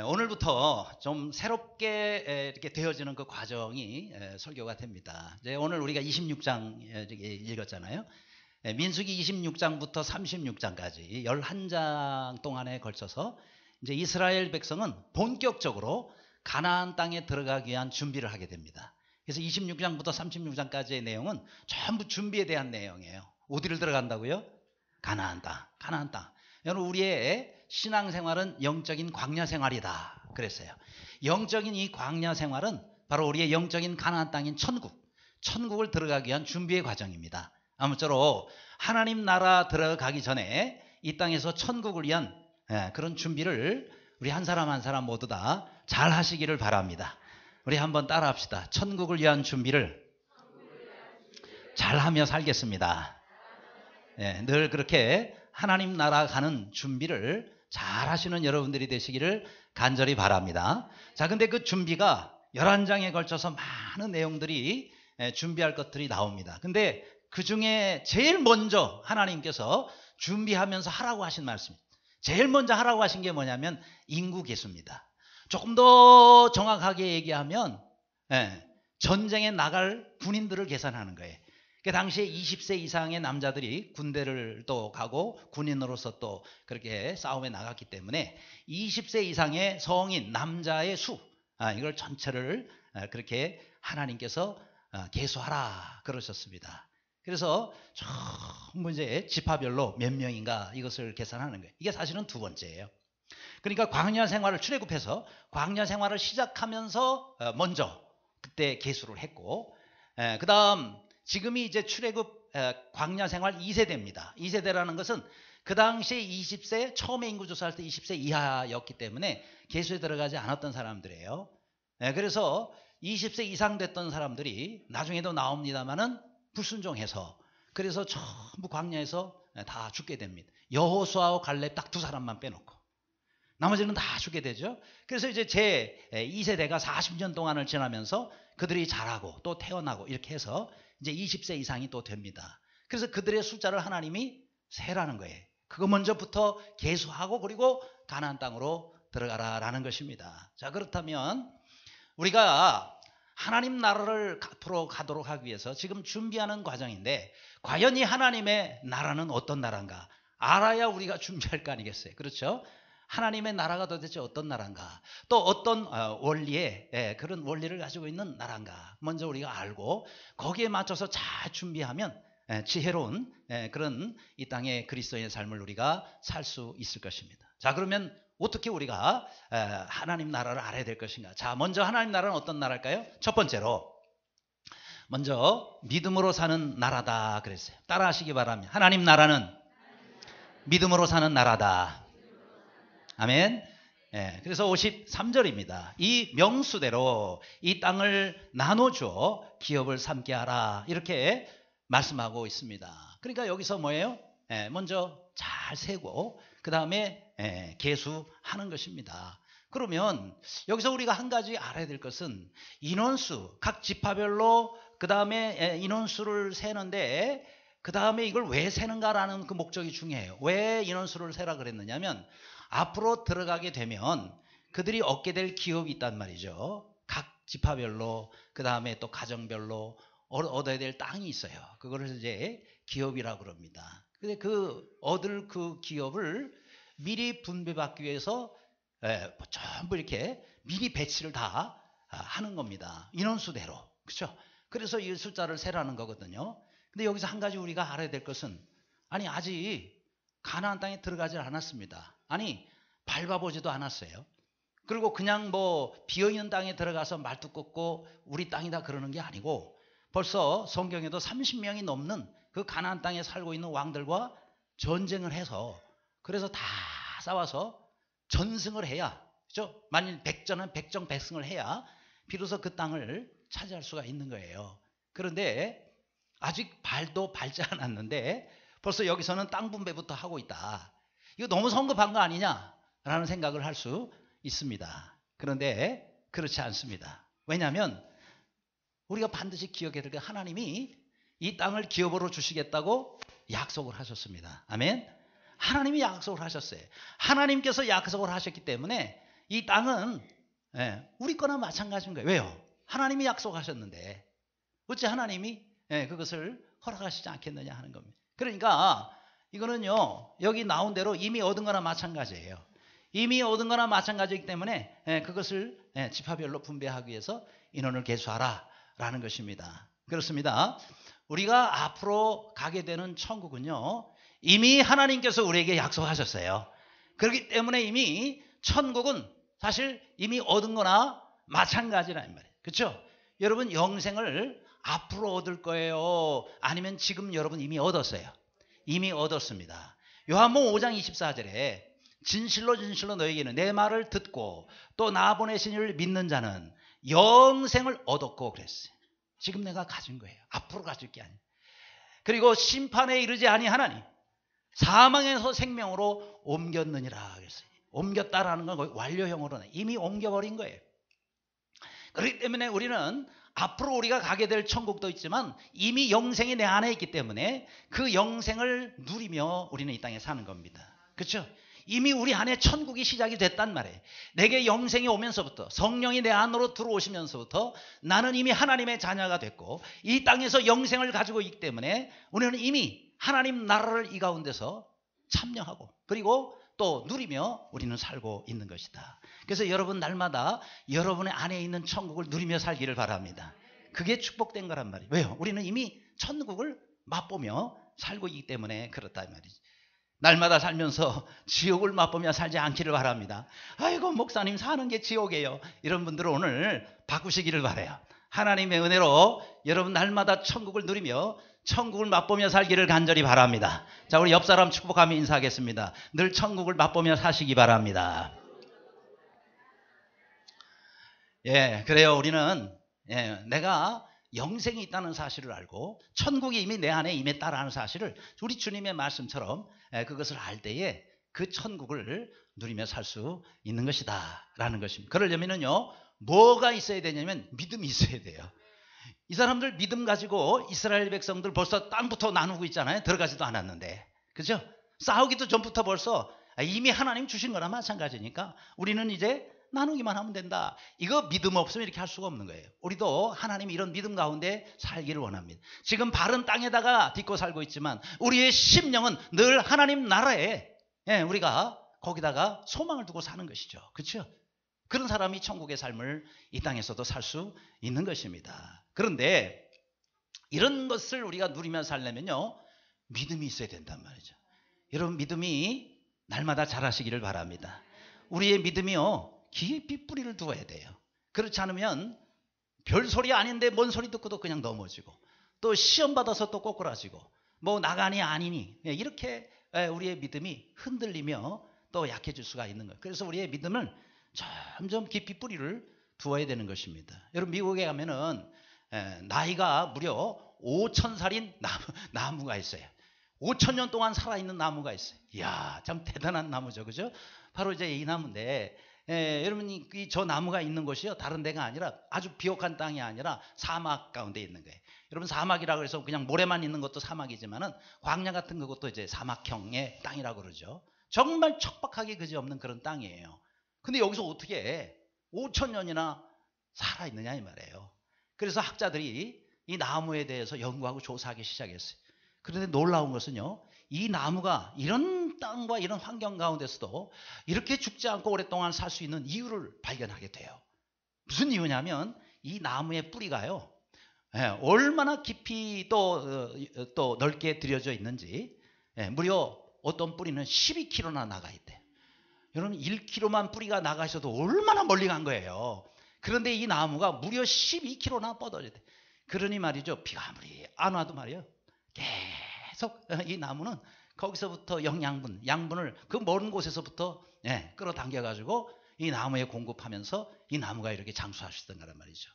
오늘부터 좀 새롭게 이렇게 되어지는 그 과정이 설교가 됩니다. 이제 오늘 우리가 26장 읽었잖아요. 민수기 26장부터 36장까지 11장 동안에 걸쳐서 이제 이스라엘 백성은 본격적으로 가나안 땅에 들어가기 위한 준비를 하게 됩니다. 그래서 26장부터 36장까지의 내용은 전부 준비에 대한 내용이에요. 어디를 들어간다고요? 가나안 땅, 가나안 땅. 여러분, 우리의 신앙생활은 영적인 광야 생활이다 그랬어요. 영적인 이 광야 생활은 바로 우리의 영적인 가나안 땅인 천국을 들어가기 위한 준비의 과정입니다. 아무쪼록 하나님 나라 들어가기 전에 이 땅에서 천국을 위한 그런 준비를 우리 한 사람 한 사람 모두 다 잘 하시기를 바랍니다. 우리 한번 따라 합시다. 천국을 위한 준비를 잘 하며 살겠습니다. 늘 그렇게 하나님 나라 가는 준비를 잘 하시는 여러분들이 되시기를 간절히 바랍니다. 자, 근데 그 준비가 11장에 걸쳐서 많은 내용들이 준비할 것들이 나옵니다. 근데 그 중에 제일 먼저 하나님께서 준비하면서 하라고 하신 말씀, 제일 먼저 하라고 하신 게 뭐냐면 인구 계수입니다. 조금 더 정확하게 얘기하면 전쟁에 나갈 군인들을 계산하는 거예요. 그 당시에 20세 이상의 남자들이 군대를 또 가고 군인으로서 또 그렇게 싸움에 나갔기 때문에 20세 이상의 성인 남자의 수, 이걸 전체를 그렇게 하나님께서 계수하라 그러셨습니다. 그래서 전부 이제 지파별로 몇 명인가 이것을 계산하는 거예요. 이게 사실은 두 번째예요. 그러니까 광야 생활을 출애굽해서 광야 생활을 시작하면서 먼저 그때 계수를 했고, 그 다음 지금이 이제 출애굽 광야 생활 2세대입니다. 2세대라는 것은 그 당시에 20세 처음에 인구 조사할 때 20세 이하였기 때문에 계수에 들어가지 않았던 사람들이에요. 그래서 20세 이상 됐던 사람들이 나중에도 나옵니다만은 불순종해서 그래서 전부 광야에서 다 죽게 됩니다. 여호수아와 갈렙 딱 두 사람만 빼놓고 나머지는 다 죽게 되죠. 그래서 이제 제 2세대가 40년 동안을 지나면서 그들이 자라고 또 태어나고 이렇게 해서 이제 20세 이상이 또 됩니다. 그래서 그들의 숫자를 하나님이 세라는 거예요. 그거 먼저부터 계수하고 그리고 가나안 땅으로 들어가라라는 것입니다. 자, 그렇다면 우리가 하나님 나라를 앞으로 가도록 하기 위해서 지금 준비하는 과정인데, 과연 이 하나님의 나라는 어떤 나라인가 알아야 우리가 준비할 거 아니겠어요? 그렇죠? 하나님의 나라가 도대체 어떤 나라인가, 또 어떤 원리에 그런 원리를 가지고 있는 나라인가 먼저 우리가 알고 거기에 맞춰서 잘 준비하면 지혜로운 그런 이 땅의 그리스도인의 삶을 우리가 살 수 있을 것입니다. 자, 그러면 어떻게 우리가 하나님 나라를 알아야 될 것인가? 자, 먼저 하나님 나라는 어떤 나라일까요? 첫 번째로 먼저 믿음으로 사는 나라다 그랬어요. 따라 하시기 바랍니다. 하나님 나라는 믿음으로 사는 나라다. 아멘. 그래서 53절입니다. 이 명수대로 이 땅을 나눠주어 기업을 삼게 하라 이렇게 말씀하고 있습니다. 그러니까 여기서 뭐예요? 먼저 잘 세고 그 다음에 계수하는 것입니다. 그러면 여기서 우리가 한 가지 알아야 될 것은 인원수, 각 지파별로 그 다음에 인원수를 세는데 그 다음에 이걸 왜 세는가라는 그 목적이 중요해요. 왜 인원수를 세라 그랬느냐면 앞으로 들어가게 되면 그들이 얻게 될 기업이 있단 말이죠. 각 지파별로 그 다음에 또 가정별로 얻어야 될 땅이 있어요. 그거를 이제 기업이라고 그럽니다. 근데 그 얻을 그 기업을 미리 분배받기 위해서 전부 이렇게 미리 배치를 다 하는 겁니다. 인원수대로. 그렇죠? 그래서 이 숫자를 세라는 거거든요. 근데 여기서 한 가지 우리가 알아야 될 것은, 아니 아직 가나안 땅에 들어가지 않았습니다. 아니 밟아보지도 않았어요. 그리고 그냥 뭐 비어있는 땅에 들어가서 말뚝 꺾고 우리 땅이다 그러는 게 아니고 벌써 성경에도 30명이 넘는 그 가나안 땅에 살고 있는 왕들과 전쟁을 해서 그래서 다 싸워서 전승을 해야, 그렇죠? 만일 백전은 백정백승을 해야 비로소 그 땅을 차지할 수가 있는 거예요. 그런데 아직 발도 밟지 않았는데 벌써 여기서는 땅 분배부터 하고 있다. 이거 너무 성급한 거 아니냐라는 생각을 할 수 있습니다. 그런데 그렇지 않습니다. 왜냐하면 우리가 반드시 기억해야 될 게 하나님이 이 땅을 기업으로 주시겠다고 약속을 하셨습니다. 아멘. 하나님이 약속을 하셨어요. 하나님께서 약속을 하셨기 때문에 이 땅은 우리 거나 마찬가지인 거예요. 왜요? 하나님이 약속하셨는데 어째 하나님이 그것을 허락하시지 않겠느냐 하는 겁니다. 그러니까 이거는요, 여기 나온 대로 이미 얻은 거나 마찬가지예요. 이미 얻은 거나 마찬가지이기 때문에 그것을 지파별로 분배하기 위해서 인원을 계수하라 라는 것입니다. 그렇습니다. 우리가 앞으로 가게 되는 천국은요, 이미 하나님께서 우리에게 약속하셨어요. 그렇기 때문에 이미 천국은 사실 이미 얻은 거나 마찬가지라는 말이에요. 그렇죠? 여러분 영생을 앞으로 얻을 거예요? 아니면 지금 여러분 이미 얻었어요? 이미 얻었습니다. 요한복음 5장 24절에 진실로 진실로 너에게는 내 말을 듣고 또 나 보내신 이를 믿는 자는 영생을 얻었고 그랬어요. 지금 내가 가진 거예요. 앞으로 가질 게 아니에요. 그리고 심판에 이르지 아니하나니 사망에서 생명으로 옮겼느니라 그랬어요. 옮겼다라는 건 완료형으로는 이미 옮겨버린 거예요. 그렇기 때문에 우리는 앞으로 우리가 가게 될 천국도 있지만 이미 영생이 내 안에 있기 때문에 그 영생을 누리며 우리는 이 땅에 사는 겁니다. 그렇죠? 이미 우리 안에 천국이 시작이 됐단 말이에요. 내게 영생이 오면서부터, 성령이 내 안으로 들어오시면서부터 나는 이미 하나님의 자녀가 됐고 이 땅에서 영생을 가지고 있기 때문에 우리는 이미 하나님 나라를 이 가운데서 참여하고 그리고 또 누리며 우리는 살고 있는 것이다. 그래서 여러분 날마다 여러분의 안에 있는 천국을 누리며 살기를 바랍니다. 그게 축복된 거란 말이에요. 왜요? 우리는 이미 천국을 맛보며 살고 있기 때문에 그렇다 이 말이지. 날마다 살면서 지옥을 맛보며 살지 않기를 바랍니다. 아이고 목사님 사는 게 지옥이에요. 이런 분들은 오늘 바꾸시기를 바라요. 하나님의 은혜로 여러분 날마다 천국을 누리며 천국을 맛보며 살기를 간절히 바랍니다. 자, 우리 옆 사람 축복하며 인사하겠습니다. 늘 천국을 맛보며 사시기 바랍니다. 그래요. 우리는 내가 영생이 있다는 사실을 알고 천국이 이미 내 안에 임했다라는 사실을 우리 주님의 말씀처럼 그것을 알 때에 그 천국을 누리며 살 수 있는 것이다 라는 것입니다. 그러려면요 뭐가 있어야 되냐면 믿음이 있어야 돼요. 이 사람들 믿음 가지고 이스라엘 백성들 벌써 땅부터 나누고 있잖아요. 들어가지도 않았는데. 그죠? 싸우기도 전부터 벌써 이미 하나님 주신 거나 마찬가지니까 우리는 이제 나누기만 하면 된다. 이거 믿음 없으면 이렇게 할 수가 없는 거예요. 우리도 하나님이 이런 믿음 가운데 살기를 원합니다. 지금 바른 땅에다가 딛고 살고 있지만 우리의 심령은 늘 하나님 나라에 우리가 거기다가 소망을 두고 사는 것이죠. 그렇죠? 그런 사람이 천국의 삶을 이 땅에서도 살 수 있는 것입니다. 그런데 이런 것을 우리가 누리며 살려면요 믿음이 있어야 된단 말이죠. 여러분 믿음이 날마다 자라시기를 바랍니다. 우리의 믿음이요 깊이 뿌리를 두어야 돼요. 그렇지 않으면 별소리 아닌데 뭔 소리 듣고도 그냥 넘어지고 또 시험 받아서 또 꼬꾸라지고 뭐 나가니 아니니 이렇게 우리의 믿음이 흔들리며 또 약해질 수가 있는 거예요. 그래서 우리의 믿음을 점점 깊이 뿌리를 두어야 되는 것입니다. 여러분 미국에 가면은 나이가 무려 5,000살인 나무가 있어요. 5,000년 동안 살아있는 나무가 있어요. 이야 참 대단한 나무죠. 그죠? 바로 이제 이 나무인데 여러분이 저 나무가 있는 곳이요 다른 데가 아니라 아주 비옥한 땅이 아니라 사막 가운데 있는 거예요. 여러분 사막이라고 해서 그냥 모래만 있는 것도 사막이지만은 광야 같은 것도 이제 사막형의 땅이라고 그러죠. 정말 척박하게 그지없는 그런 땅이에요. 근데 여기서 어떻게 5,000년이나 살아있느냐 이 말이에요. 그래서 학자들이 이 나무에 대해서 연구하고 조사하기 시작했어요. 그런데 놀라운 것은요 이 나무가 이런 땅과 이런 환경 가운데서도 이렇게 죽지 않고 오랫동안 살 수 있는 이유를 발견하게 돼요. 무슨 이유냐면 이 나무의 뿌리가요 얼마나 깊이 또 넓게 들여져 있는지 무려 어떤 뿌리는 12km나 나가 있대요. 여러분 1km만 뿌리가 나가 있어도 얼마나 멀리 간 거예요. 그런데 이 나무가 무려 12km나 뻗어져 돼. 그러니 말이죠 비가 아무리 안 와도 말이에요 계속 이 나무는 거기서부터 양분을 그 먼 곳에서부터 끌어당겨 가지고 이 나무에 공급하면서 이 나무가 이렇게 장수할 수 있던 거란 말이죠.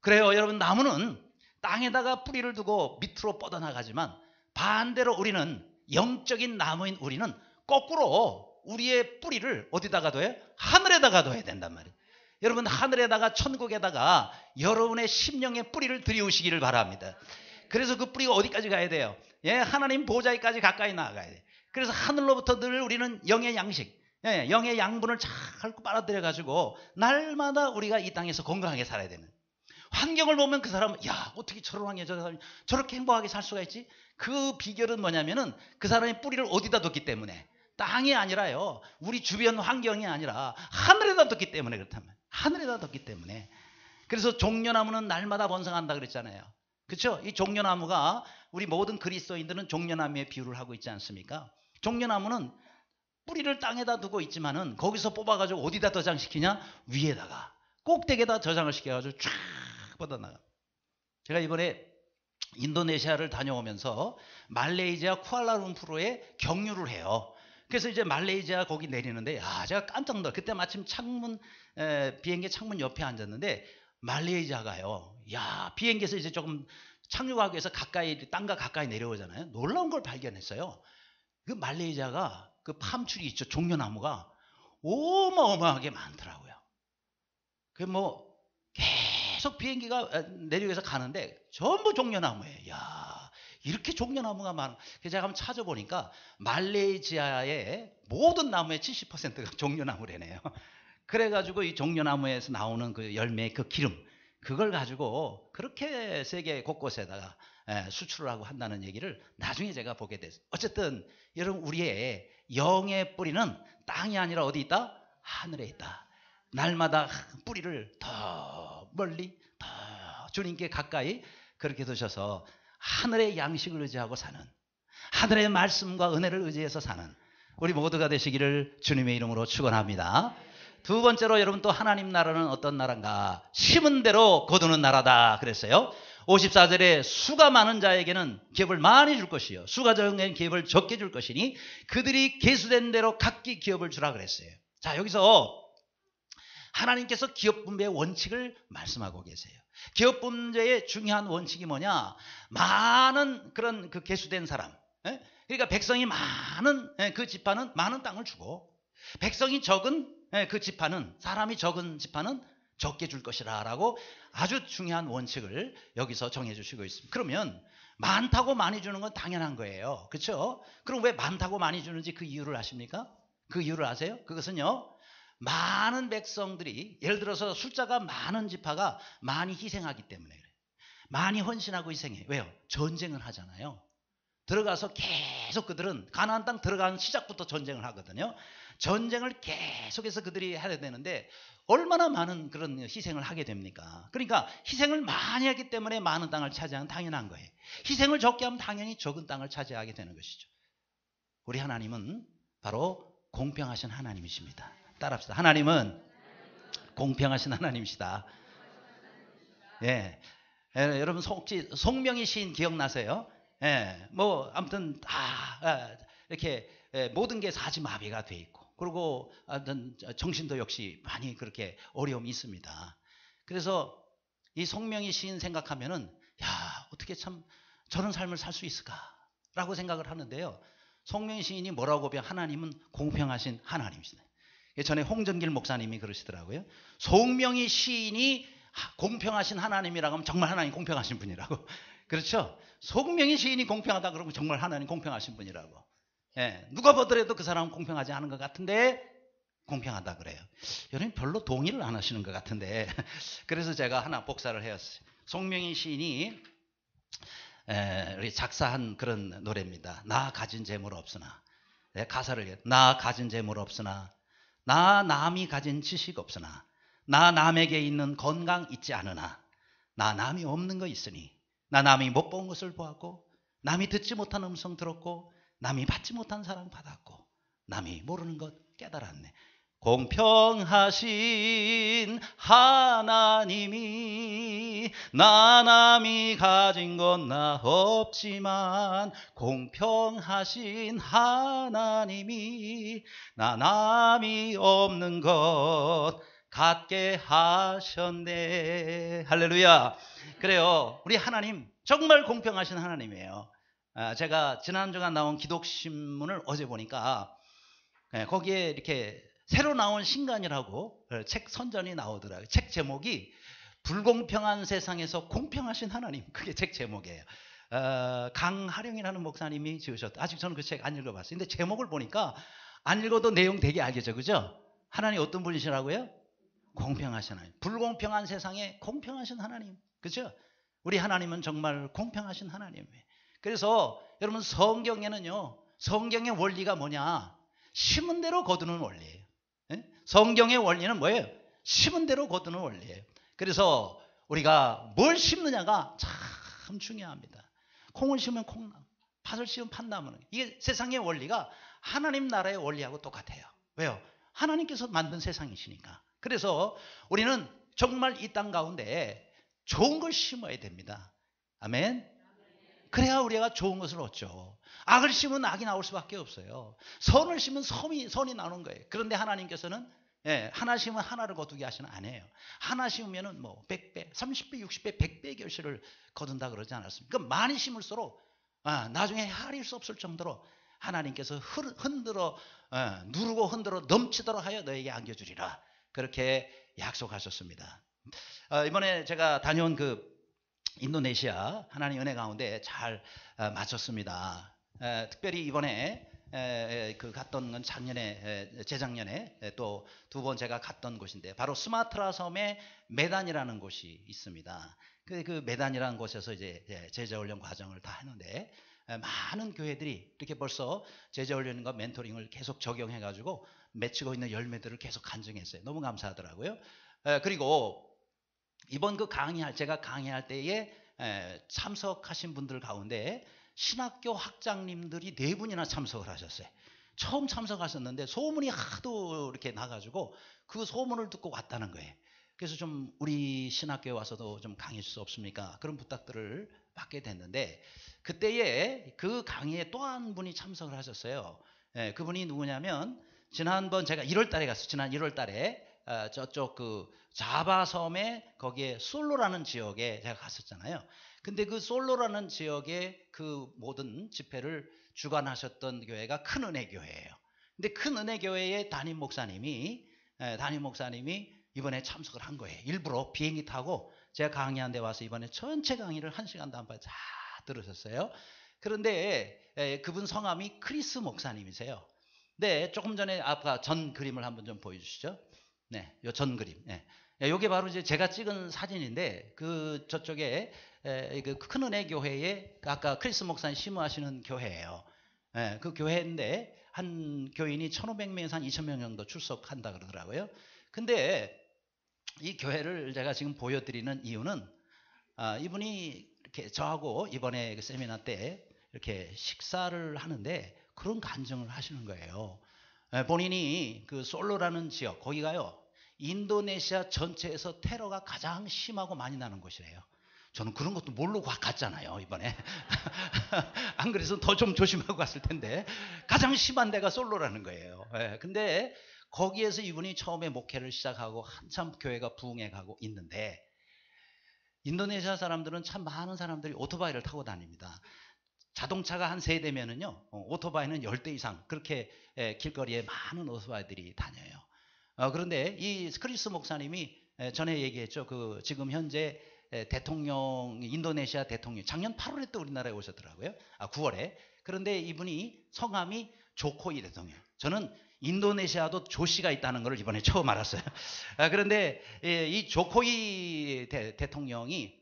그래요 여러분 나무는 땅에다가 뿌리를 두고 밑으로 뻗어나가지만 반대로 우리는 영적인 나무인 우리는 거꾸로 우리의 뿌리를 어디다가 둬요? 하늘에다가 둬야 된단 말이에요. 여러분 하늘에다가 천국에다가 여러분의 심령의 뿌리를 들이우시기를 바랍니다. 그래서 그 뿌리가 어디까지 가야 돼요? 하나님 보좌에까지 가까이 나아가야 돼요. 그래서 하늘로부터 늘 우리는 영의 양식 예, 영의 양분을 잘 빨아들여 가지고 날마다 우리가 이 땅에서 건강하게 살아야 되는. 환경을 보면 그 사람은 야 어떻게 저런 환경에 저 사람이 저렇게 행복하게 살 수가 있지? 그 비결은 뭐냐면은 그 사람의 뿌리를 어디다 뒀기 때문에 땅이 아니라요. 우리 주변 환경이 아니라 하늘에다 뒀기 때문에 그렇다면 하늘에다 뒀기 때문에. 그래서 종려나무는 날마다 번성한다 그랬잖아요. 그렇죠? 이 종려나무가 우리 모든 그리스도인들은 종려나무의 비유를 하고 있지 않습니까? 종려나무는 뿌리를 땅에다 두고 있지만은 거기서 뽑아가지고 어디다 저장시키냐? 위에다가 꼭대기에다 저장을 시켜가지고 쫙 뻗어나가. 제가 이번에 인도네시아를 다녀오면서 말레이시아 쿠알라룸푸르에 경유를 해요. 그래서 이제 말레이시아 거기 내리는데 제가 깜짝 놀랐어요. 그때 마침 비행기 창문 옆에 앉았는데 말레이시아가요. 비행기에서 이제 조금 착륙하기 위해서 땅과 가까이 내려오잖아요. 놀라운 걸 발견했어요. 그 말레이시아가 그 팜출이 있죠. 종려나무가 어마어마하게 많더라고요. 그 계속 비행기가 내리면서 가는데 전부 종려나무예요. 이렇게 종려나무가 많아. 그래서 제가 한번 찾아보니까 말레이시아의 모든 나무의 70%가 종려나무래네요. 그래가지고 이 종려나무에서 나오는 그 열매의 그 기름, 그걸 가지고 그렇게 세계 곳곳에다가 수출을 하고 한다는 얘기를 나중에 제가 보게 됐어요. 어쨌든 여러분 우리의 영의 뿌리는 땅이 아니라 어디 있다? 하늘에 있다. 날마다 뿌리를 더 멀리 더 주님께 가까이 그렇게 두셔서 하늘의 양식을 의지하고 사는, 하늘의 말씀과 은혜를 의지해서 사는 우리 모두가 되시기를 주님의 이름으로 축원합니다. 두 번째로 여러분 또 하나님 나라는 어떤 나라인가? 심은 대로 거두는 나라다 그랬어요. 54절에 수가 많은 자에게는 기업을 많이 줄 것이요 수가 적은 기업을 적게 줄 것이니 그들이 계수된 대로 각기 기업을 주라 그랬어요. 자, 여기서 하나님께서 기업 분배의 원칙을 말씀하고 계세요. 기업 분배의 중요한 원칙이 뭐냐? 많은 그런 그 계수된 사람, 그러니까 백성이 많은 그 지파는 많은 땅을 주고, 백성이 적은 그 지파는, 사람이 적은 지파는 적게 줄 것이라 라고 아주 중요한 원칙을 여기서 정해 주시고 있습니다. 그러면 많다고 많이 주는 건 당연한 거예요. 그렇죠? 그럼 왜 많다고 많이 주는지 그 이유를 아십니까? 그 이유를 아세요? 그것은요, 많은 백성들이, 예를 들어서 숫자가 많은 지파가 많이 희생하기 때문에 그래요. 많이 헌신하고 희생해요. 왜요? 전쟁을 하잖아요. 들어가서 계속 그들은 가나안 땅 들어가는 시작부터 전쟁을 하거든요. 전쟁을 계속해서 그들이 해야 되는데 얼마나 많은 그런 희생을 하게 됩니까? 그러니까 희생을 많이 하기 때문에 많은 땅을 차지하는 당연한 거예요. 희생을 적게 하면 당연히 적은 땅을 차지하게 되는 것이죠. 우리 하나님은 바로 공평하신 하나님이십니다. 따라합시다. 하나님은 공평하신 하나님이시다. 예. 여러분 혹시 송명희 시인 기억나세요? 아무튼 다 이렇게 모든 게 사지마비가 돼 있고, 그리고 정신도 역시 많이 그렇게 어려움이 있습니다. 그래서 이 송명희 시인 생각하면은 어떻게 참 저런 삶을 살 수 있을까라고 생각을 하는데요. 송명희 시인이 뭐라고 배워? 하나님은 공평하신 하나님이시다. 전에 홍정길 목사님이 그러시더라고요. 송명희 시인이 공평하신 하나님이라고 하면 정말 하나님 공평하신 분이라고. 그렇죠? 송명희 시인이 공평하다 그러면 정말 하나님 공평하신 분이라고. 누가 보더라도 그 사람은 공평하지 않은 것 같은데 공평하다 그래요. 여러분 별로 동의를 안 하시는 것 같은데 그래서 제가 하나 복사를 해왔어요. 송명희 시인이 우리 작사한 그런 노래입니다. 나 가진 재물 없으나, 가사를 나 가진 재물 없으나, 나 남이 가진 지식 없으나, 나 남에게 있는 건강 있지 않으나, 나 남이 없는 거 있으니, 나 남이 못 본 것을 보았고, 남이 듣지 못한 음성 들었고, 남이 받지 못한 사랑 받았고, 남이 모르는 것 깨달았네. 공평하신 하나님이, 나 남이 가진 건 나 없지만 공평하신 하나님이 나 남이 없는 것 갖게 하셨네. 할렐루야. 그래요, 우리 하나님 정말 공평하신 하나님이에요. 제가 지난주간 나온 기독신문을 어제 보니까 거기에 이렇게 새로 나온 신간이라고 책 선전이 나오더라고요. 책 제목이 불공평한 세상에서 공평하신 하나님, 그게 책 제목이에요. 강하령이라는 목사님이 지으셨다. 아직 저는 그 책 안 읽어봤어요. 근데 제목을 보니까 안 읽어도 내용 되게 알겠죠, 그죠? 하나님 어떤 분이시라고요? 공평하신 하나님. 불공평한 세상에 공평하신 하나님, 그죠? 우리 하나님은 정말 공평하신 하나님이에요. 그래서 여러분 성경에는요, 성경의 원리가 뭐냐? 심은 대로 거두는 원리예요. 예? 성경의 원리는 뭐예요? 심은 대로 거두는 원리예요. 그래서 우리가 뭘 심느냐가 참 중요합니다. 콩을 심으면 콩나무, 팥을 심으면 팥나무는, 이게 세상의 원리가 하나님 나라의 원리하고 똑같아요. 왜요? 하나님께서 만든 세상이시니까. 그래서 우리는 정말 이 땅 가운데 좋은 걸 심어야 됩니다. 아멘. 그래야 우리가 좋은 것을 얻죠. 악을 심으면 악이 나올 수밖에 없어요. 선을 심으면 선이 나오는 거예요. 그런데 하나님께서는 하나 심으면 하나를 거두게 하시는 아니에요. 하나 심으면은 뭐 100배, 30배, 60배, 100배 결실을 거둔다 그러지 않았습니까? 그러니까 많이 심을수록 나중에 헤아릴 수 없을 정도로 하나님께서 흔들어 누르고 흔들어 넘치도록 하여 너에게 안겨주리라. 그렇게 약속하셨습니다. 이번에 제가 다녀온 그 인도네시아 하나님 은혜 가운데 잘 마쳤습니다. 특별히 이번에 그 갔던 건 작년에 재작년에 또 두 번 제가 갔던 곳인데 바로 스마트라 섬의 메단이라는 곳이 있습니다. 그 메단이라는 곳에서 이제 제자훈련 과정을 다 했는데 많은 교회들이 이렇게 벌써 제자훈련과 멘토링을 계속 적용해가지고 맺히고 있는 열매들을 계속 간증했어요. 너무 감사하더라고요. 그리고 이번 그 제가 강의할 때에 참석하신 분들 가운데 신학교 학장님들이 4분이나 참석을 하셨어요. 처음 참석하셨는데 소문이 하도 이렇게 나가지고 그 소문을 듣고 왔다는 거예요. 그래서 좀 우리 신학교에 와서도 좀 강의해 줄 수 없습니까? 그런 부탁들을 받게 됐는데 그때에 그 강의에 또 한 분이 참석을 하셨어요. 그분이 누구냐면 지난번 제가 1월 달에 갔어요. 지난 1월 달에 저쪽 그 자바 섬에 거기에 솔로라는 지역에 제가 갔었잖아요. 근데 그 솔로라는 지역의 그 모든 집회를 주관하셨던 교회가 큰은혜 교회예요. 근데 큰은혜 교회의 담임 목사님이 이번에 참석을 한 거예요. 일부러 비행기 타고 제가 강의한 데 와서 이번에 전체 강의를 1시간도 안 다 들으셨어요. 그런데 그분 성함이 크리스 목사님이세요. 네, 조금 전에 아까 전 그림을 한번 좀 보여주시죠. 네, 요 전 그림. 네. 요게 바로 이제 제가 찍은 사진인데 그 저쪽에 그 큰은혜 교회에 아까 크리스 목사님 심무하시는 교회예요. 그 교회인데 한 교인이 1,500명에서 한 2,000명 정도 출석한다 그러더라고요. 근데 이 교회를 제가 지금 보여드리는 이유는 이분이 이렇게 저하고 이번에 그 세미나 때 이렇게 식사를 하는데 그런 간증을 하시는 거예요. 본인이 그 솔로라는 지역 거기가요 인도네시아 전체에서 테러가 가장 심하고 많이 나는 곳이래요. 저는 그런 것도 모르고 갔잖아요 이번에. 안 그래서 더 좀 조심하고 갔을 텐데 가장 심한 데가 솔로라는 거예요. 근데 거기에서 이분이 처음에 목회를 시작하고 한참 교회가 부흥해 가고 있는데 인도네시아 사람들은 참 많은 사람들이 오토바이를 타고 다닙니다. 자동차가 한 3대면은요 오토바이는 10대 이상 그렇게 길거리에 많은 오토바이들이 다녀요. 그런데 이 크리스 목사님이 전에 얘기했죠. 그 지금 현재 대통령 인도네시아 대통령 작년 8월에 또 우리나라에 오셨더라고요. 9월에. 그런데 이분이 성함이 조코이 대통령. 저는 인도네시아도 조씨가 있다는 걸 이번에 처음 알았어요. 그런데 이 조코이 대통령이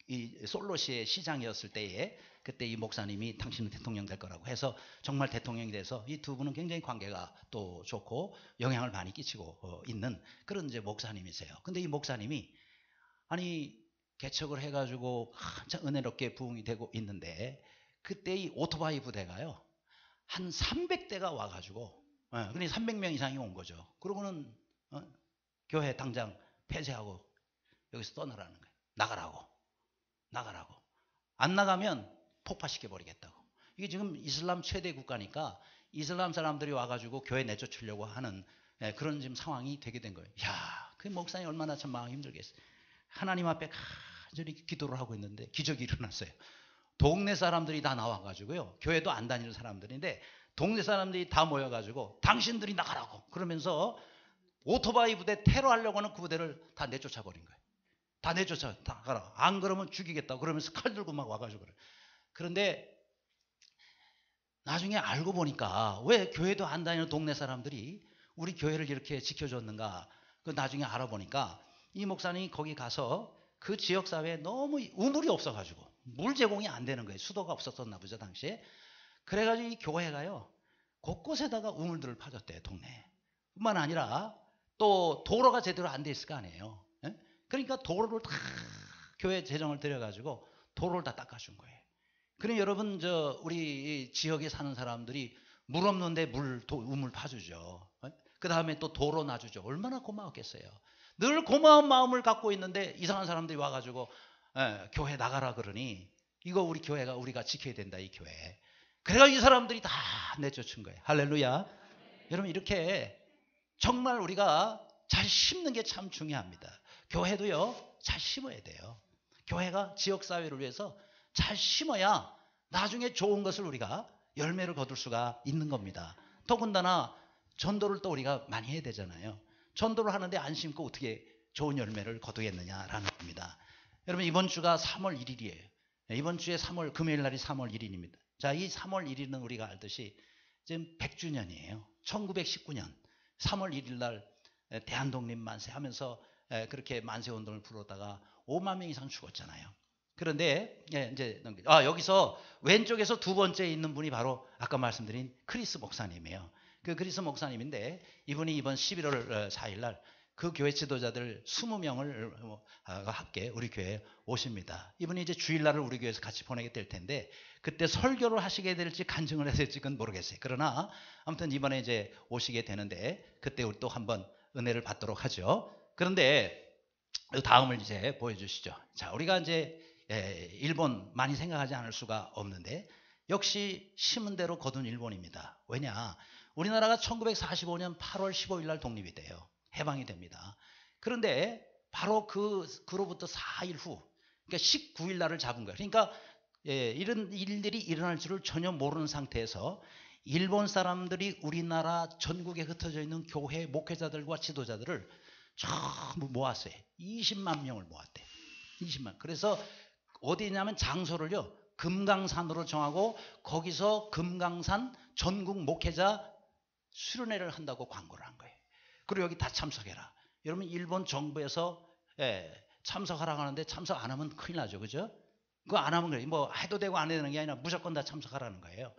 이 솔로시의 시장이었을 때에 그때 이 목사님이 당신은 대통령 될 거라고 해서 정말 대통령이 돼서 이 두 분은 굉장히 관계가 또 좋고 영향을 많이 끼치고 있는 그런 이제 목사님이세요. 근데 이 목사님이 아니 개척을 해가지고 한참 은혜롭게 부흥이 되고 있는데 그때 이 오토바이 부대가요 한 300대가 와가지고 그러니 300명 이상이 온 거죠. 그러고는 교회 당장 폐쇄하고 여기서 떠나라는 거예요. 나가라고. 안 나가면 폭파시켜 버리겠다고. 이게 지금 이슬람 최대 국가니까 이슬람 사람들이 와가지고 교회 내쫓으려고 하는 그런 지금 상황이 되게 된 거예요. 야, 그 목사님 얼마나 참 마음이 힘들겠어요. 하나님 앞에 간절히 기도를 하고 있는데 기적이 일어났어요. 동네 사람들이 다 나와가지고요. 교회도 안 다니는 사람들인데 동네 사람들이 다 모여가지고 당신들이 나가라고 그러면서 오토바이 부대 테러하려고 하는 그 부대를 다 내쫓아 버린 거예요. 다 내쫓아 나가라. 안 그러면 죽이겠다고 그러면서 칼 들고 막 와가지고 그래. 그런데 나중에 알고 보니까 왜 교회도 안 다니는 동네 사람들이 우리 교회를 이렇게 지켜줬는가. 그 나중에 알아보니까 이 목사님이 거기 가서 그 지역사회에 너무 우물이 없어가지고 물 제공이 안 되는 거예요. 수도가 없었었나 보죠, 당시에. 그래가지고 이 교회가요, 곳곳에다가 우물들을 파줬대요, 동네에. 뿐만 아니라 또 도로가 제대로 안 돼 있을 거 아니에요. 예? 그러니까 도로를 다 교회 재정을 들여가지고 도로를 다 닦아준 거예요. 그럼 여러분, 우리 지역에 사는 사람들이 물 없는데 우물 파주죠. 그 다음에 또 도로 놔주죠. 얼마나 고마웠겠어요. 늘 고마운 마음을 갖고 있는데 이상한 사람들이 와가지고 교회 나가라 그러니 이거 우리 교회가 우리가 지켜야 된다, 이 교회. 그래가지고 이 사람들이 다 내쫓은 거예요. 할렐루야. 여러분, 이렇게 정말 우리가 잘 심는 게 참 중요합니다. 교회도요, 잘 심어야 돼요. 교회가 지역사회를 위해서 잘 심어야 나중에 좋은 것을 우리가 열매를 거둘 수가 있는 겁니다. 더군다나 전도를 또 우리가 많이 해야 되잖아요. 전도를 하는데 안 심고 어떻게 좋은 열매를 거두겠느냐라는 겁니다. 여러분, 이번 주가 3월 1일이에요. 이번 주에 금요일 날이 3월 1일입니다. 자, 이 3월 1일은 우리가 알듯이 지금 100주년이에요. 1919년 3월 1일 날 대한독립 만세 하면서 그렇게 만세 운동을 부르다가 5만 명 이상 죽었잖아요. 그런데 이제 여기서 왼쪽에서 두 번째 있는 분이 바로 아까 말씀드린 크리스 목사님이에요. 그 크리스 목사님인데 이분이 이번 11월 4일 날 그 교회 지도자들 20명을 함께 우리 교회에 오십니다. 이분이 이제 주일날을 우리 교회에서 같이 보내게 될 텐데 그때 설교를 하시게 될지 간증을 해야 될지 그건 모르겠어요. 그러나 아무튼 이번에 이제 오시게 되는데 그때 우리 또 한번 은혜를 받도록 하죠. 그런데 다음을 이제 보여주시죠. 자, 우리가 이제 일본 많이 생각하지 않을 수가 없는데 역시 심은 대로 거둔 일본입니다. 왜냐? 우리나라가 1945년 8월 15일 날 독립이 돼요. 해방이 됩니다. 그런데 바로 그로부터 4일 후, 그러니까 19일 날을 잡은 거예요. 그러니까 이런 일들이 일어날 줄을 전혀 모르는 상태에서 일본 사람들이 우리나라 전국에 흩어져 있는 교회 목회자들과 지도자들을 전부 모았어요. 20만 명을 모았대요. 20만. 그래서 어디냐면 장소를요, 금강산으로 정하고 거기서 금강산 전국 목회자 수련회를 한다고 광고를 한 거예요. 그리고 여기 다 참석해라. 여러분, 일본 정부에서 참석하라고 하는데 참석 안 하면 큰일 나죠. 그죠? 그거 안 하면 그래. 뭐 해도 되고 안 해도 되는 게 아니라 무조건 다 참석하라는 거예요.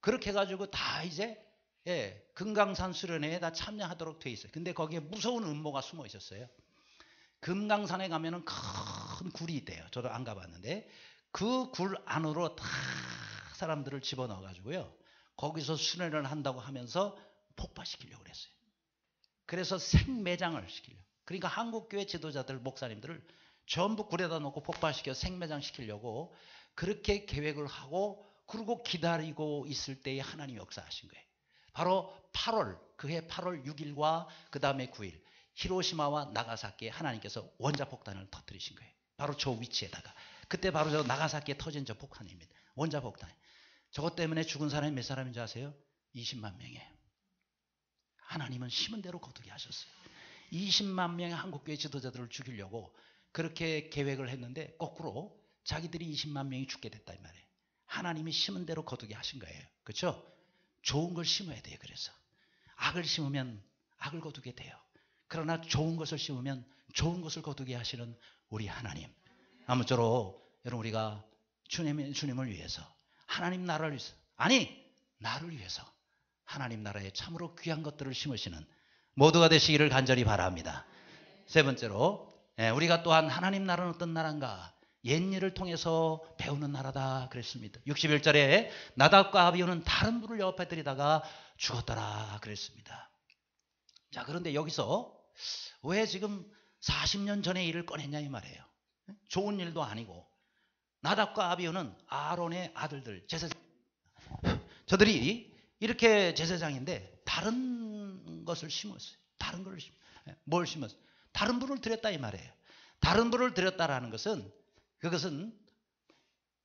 그렇게 해가지고 다 이제 금강산 수련회에 다 참여하도록 돼 있어요. 근데 거기에 무서운 음모가 숨어 있었어요. 금강산에 가면은 큰 굴이 있대요. 저도 안 가봤는데 그 굴 안으로 다 사람들을 집어넣어 가지고요, 거기서 수련을 한다고 하면서 폭파시키려고 그랬어요. 그래서 생매장을 시키려고. 그러니까 한국교회 지도자들, 목사님들을 전부 굴에다 놓고 폭파시켜 생매장 시키려고 그렇게 계획을 하고 그리고 기다리고 있을 때에 하나님이 역사하신 거예요. 바로 8월, 그해 8월 6일과 그 다음에 9일 히로시마와 나가사키에 하나님께서 원자폭탄을 터뜨리신 거예요. 바로 저 위치에다가. 그때 바로 저 나가사키에 터진 저 폭탄입니다. 원자폭탄. 저것 때문에 죽은 사람이 몇 사람인지 아세요? 20만 명이에요. 하나님은 심은 대로 거두게 하셨어요. 20만 명의 한국교회 지도자들을 죽이려고 그렇게 계획을 했는데 거꾸로 자기들이 20만 명이 죽게 됐다 이 말이에요. 하나님이 심은 대로 거두게 하신 거예요. 그렇죠? 좋은 걸 심어야 돼요. 그래서 악을 심으면 악을 거두게 돼요. 그러나 좋은 것을 심으면 좋은 것을 거두게 하시는 우리 하나님. 아무쪼록 여러분, 우리가 주님을 위해서, 하나님 나라를 위해서, 아니 나를 위해서 하나님 나라에 참으로 귀한 것들을 심으시는 모두가 되시기를 간절히 바랍니다. 세 번째로, 우리가 또한 하나님 나라는 어떤 나라인가? 옛일을 통해서 배우는 나라다 그랬습니다. 61절에 나답과 아비후는 다른 불을 여호와께 드리다가 죽었더라 그랬습니다. 자, 그런데 여기서 왜 지금 40년 전의 일을 꺼냈냐 이 말이에요. 좋은 일도 아니고. 나답과 아비후는 아론의 아들들, 제사장. 저들이 이렇게 제사장인데 다른 것을 심었어요. 다른 걸 뭘 심었어요? 다른 불을 드렸다 이 말이에요. 다른 불을 드렸다라는 것은 그것은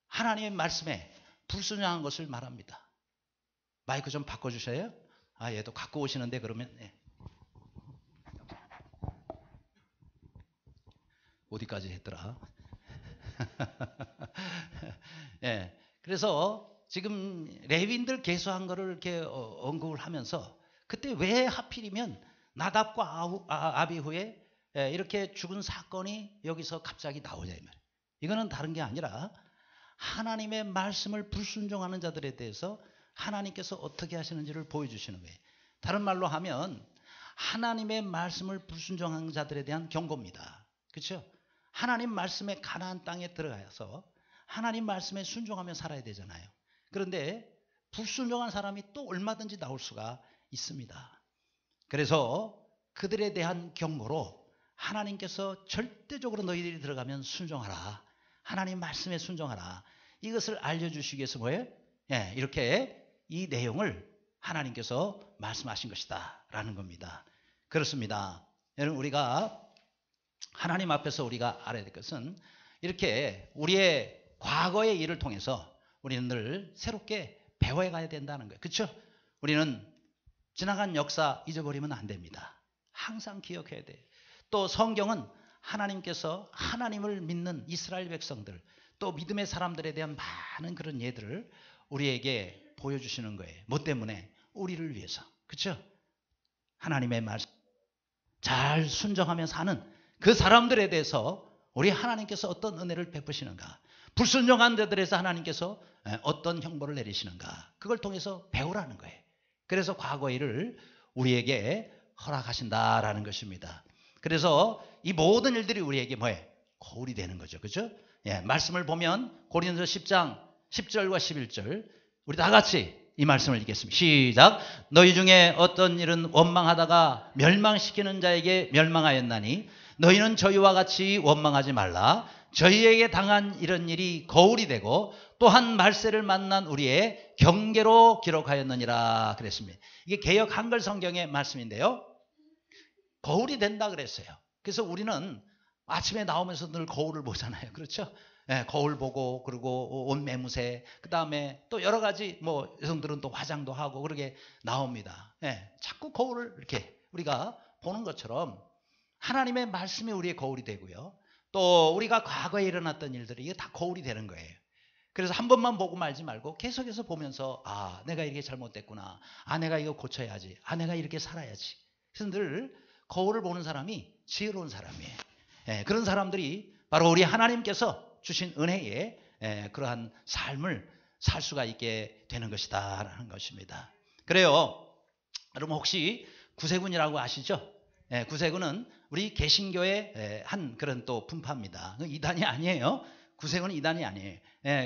하나님의 말씀에 불순종한 것을 말합니다. 마이크 좀 바꿔주셔요. 얘도 갖고 오시는데 그러면 어디까지 했더라? 그래서 지금 레위인들 계수한 거를 이렇게 언급을 하면서 그때 왜 하필이면 나답과 아비후에 이렇게 죽은 사건이 여기서 갑자기 나오냐 이 말이에요. 이거는 다른 게 아니라 하나님의 말씀을 불순종하는 자들에 대해서 하나님께서 어떻게 하시는지를 보여주시는 거예요. 다른 말로 하면 하나님의 말씀을 불순종하는 자들에 대한 경고입니다. 그렇죠? 하나님 말씀에 가나안 땅에 들어가서 하나님 말씀에 순종하며 살아야 되잖아요. 그런데 불순종한 사람이 또 얼마든지 나올 수가 있습니다. 그래서 그들에 대한 경고로 하나님께서 절대적으로 너희들이 들어가면 순종하라. 하나님 말씀에 순종하라. 이것을 알려주시기 위해서 뭐예요? 이렇게 이 내용을 하나님께서 말씀하신 것이다 라는 겁니다. 그렇습니다. 여러분, 우리가 하나님 앞에서 우리가 알아야 될 것은 이렇게 우리의 과거의 일을 통해서 우리는 늘 새롭게 배워야 가야 된다는 거예요. 그렇죠? 우리는 지나간 역사 잊어버리면 안 됩니다. 항상 기억해야 돼요. 또 성경은 하나님께서 하나님을 믿는 이스라엘 백성들, 또 믿음의 사람들에 대한 많은 그런 예들을 우리에게 보여주시는 거예요. 뭐 때문에? 우리를 위해서. 그렇죠? 하나님의 말씀 잘 순종하며 사는 그 사람들에 대해서 우리 하나님께서 어떤 은혜를 베푸시는가, 불순종한 자들에서 하나님께서 어떤 형벌을 내리시는가, 그걸 통해서 배우라는 거예요. 그래서 과거 일을 우리에게 허락하신다라는 것입니다. 그래서 이 모든 일들이 우리에게 뭐예요? 거울이 되는 거죠. 그렇죠? 말씀을 보면 고린도서 10장 10절과 11절 우리 다 같이 이 말씀을 읽겠습니다. 시작. 너희 중에 어떤 일은 원망하다가 멸망시키는 자에게 멸망하였나니 너희는 저희와 같이 원망하지 말라. 저희에게 당한 이런 일이 거울이 되고 또한 말세를 만난 우리의 경계로 기록하였느니라 그랬습니다. 이게 개역 한글 성경의 말씀인데요. 거울이 된다 그랬어요. 그래서 우리는 아침에 나오면서 늘 거울을 보잖아요. 그렇죠? 거울 보고 그리고 옷 매무새 그 다음에 또 여러 가지 뭐 여성들은 또 화장도 하고 그렇게 나옵니다. 자꾸 거울을 이렇게 우리가 보는 것처럼 하나님의 말씀이 우리의 거울이 되고요. 또 우리가 과거에 일어났던 일들이 이게 다 거울이 되는 거예요. 그래서 한 번만 보고 말지 말고 계속해서 보면서 아, 내가 이게 잘못됐구나. 아, 내가 이거 고쳐야지. 아, 내가 이렇게 살아야지. 그래서 늘 거울을 보는 사람이 지혜로운 사람이에요. 그런 사람들이 바로 우리 하나님께서 주신 은혜에 그러한 삶을 살 수가 있게 되는 것이다 라는 것입니다. 그래요. 여러분 혹시 구세군이라고 아시죠? 구세군은 우리 개신교의 한 그런 또 분파입니다. 이단이 아니에요. 구세군은 이단이 아니에요.